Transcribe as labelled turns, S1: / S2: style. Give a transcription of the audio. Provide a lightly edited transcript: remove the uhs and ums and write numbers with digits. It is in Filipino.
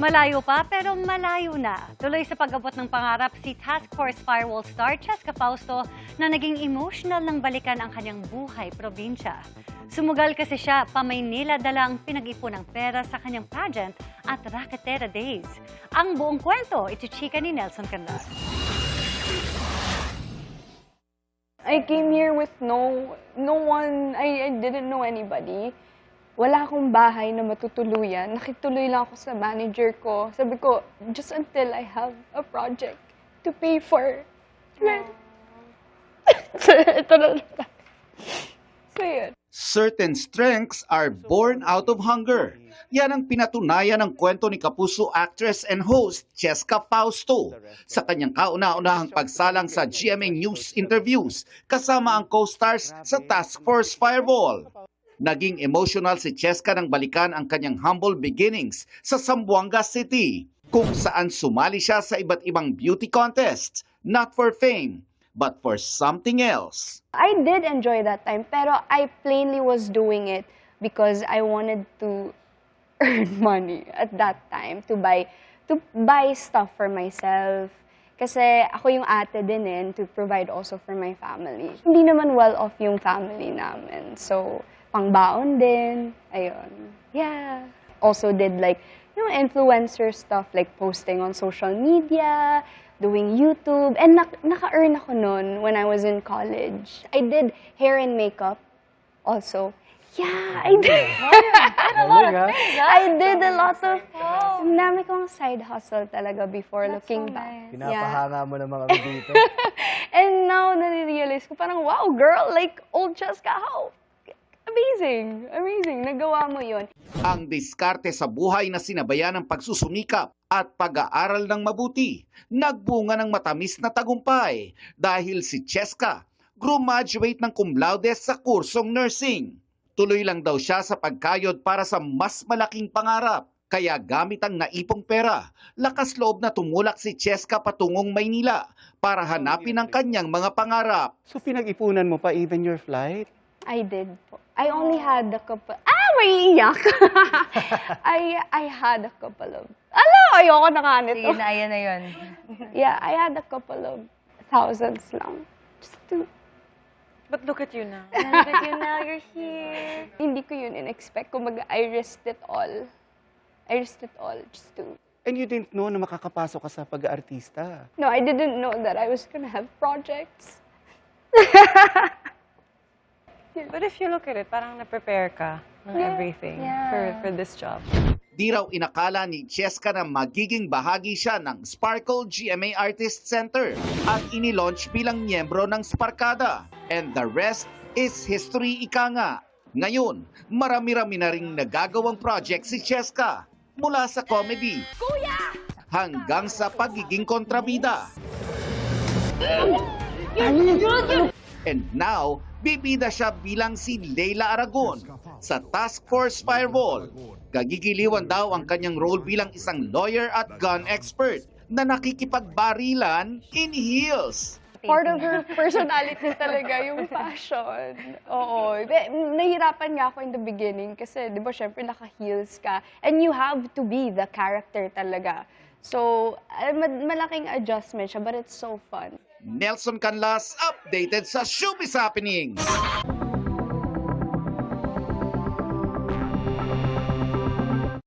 S1: Malayo pa pero malayo na. Tuloy sa pag-abot ng pangarap si Task Force Firewall star Cheska Fausto na naging emotional ng balikan ang kanyang buhay probinsya. Sumugal kasi siya pa Maynila dala ang pinag-ipunang pera sa kanyang pageant at Racketera Days. Ang buong kwento, itichika ni Nelson Canlas.
S2: I came here with no one, I didn't know anybody. Wala akong bahay na matutuluyan. Nakituloy lang ako sa manager ko. Sabi ko, just until I have a project to pay for. Ito na. So, yun.
S3: Certain strengths are born out of hunger. Yan ang pinatunayan ng kwento ni Kapuso actress and host Cheska Fausto sa kanyang kauna-unahang pagsalang sa GMA News interviews kasama ang co-stars sa Task Force Firewall. Naging emotional si Cheska nang balikan ang kanyang humble beginnings sa Zamboanga City, kung saan sumali siya sa iba't ibang beauty contests, not for fame, but for something else.
S2: I did enjoy that time, pero I plainly was doing it because I wanted to earn money at that time to buy stuff for myself. Kasi ako yung ate din to provide also for my family. Hindi naman well-off yung family namin. So, pangbaon din. Ayun. Yeah. Also did like, influencer stuff like posting on social media, doing YouTube. And naka-earn ako nun when I was in college. I did hair and makeup also. Yeah, I did. I did a lot of, dami kong side hustle talaga before looking back.
S4: Pinapahanga mo naman kami dito.
S2: And now, nare-realize ko parang, wow, girl, like old Cheska, how? Amazing, amazing. Nagawa mo yun.
S3: Ang diskarte sa buhay na sinabayan ng pagsusumikap at pag-aaral ng mabuti, nagbunga ng matamis na tagumpay dahil si Cheska graduate ng cum laude sa kursong nursing. Tuloy lang daw siya sa pagkayod para sa mas malaking pangarap. Kaya gamit ang naipong pera, lakas loob na tumulak si Cheska patungong Maynila para hanapin ang kanyang mga pangarap.
S4: So pinag-ipunan mo pa even your flight?
S2: I did po. I only had a couple... maiiyak! I had a couple of... ayoko na nga nito.
S1: Sige na, ayan na yun.
S2: Yeah, I had a couple of thousands lang. Just to...
S1: But look at you now. Look at you now, you're here.
S2: Hindi ko yun in-expect. Kumbaga, I risked it all. I risked it all just to...
S4: And you didn't know na makakapasok ka sa pag-aartista.
S2: No, I didn't know that I was gonna have projects.
S5: But if you look at it, parang na-prepare ka ng everything for this job.
S3: Di raw inakala ni Cheska na magiging bahagi siya ng Sparkle GMA Artist Center at inilaunch bilang miyembro ng Sparkada. And the rest is history, ika nga. Ngayon, marami-rami na ring nagagawang project si Cheska mula sa comedy hanggang sa pagiging kontrabida. And now, bibida siya bilang si Leila Aragon sa Task Force Firewall. Gagigiliwan daw ang kanyang role bilang isang lawyer at gun expert na nakikipagbarilan in heels.
S2: Part of her personality talaga, yung fashion. Oo. Nahirapan nga ako in the beginning kasi, di ba, syempre naka-heels ka. And you have to be the character talaga. So, malaking adjustment siya, but it's so fun.
S3: Nelson Canlas, updated sa Showbiz Happenings.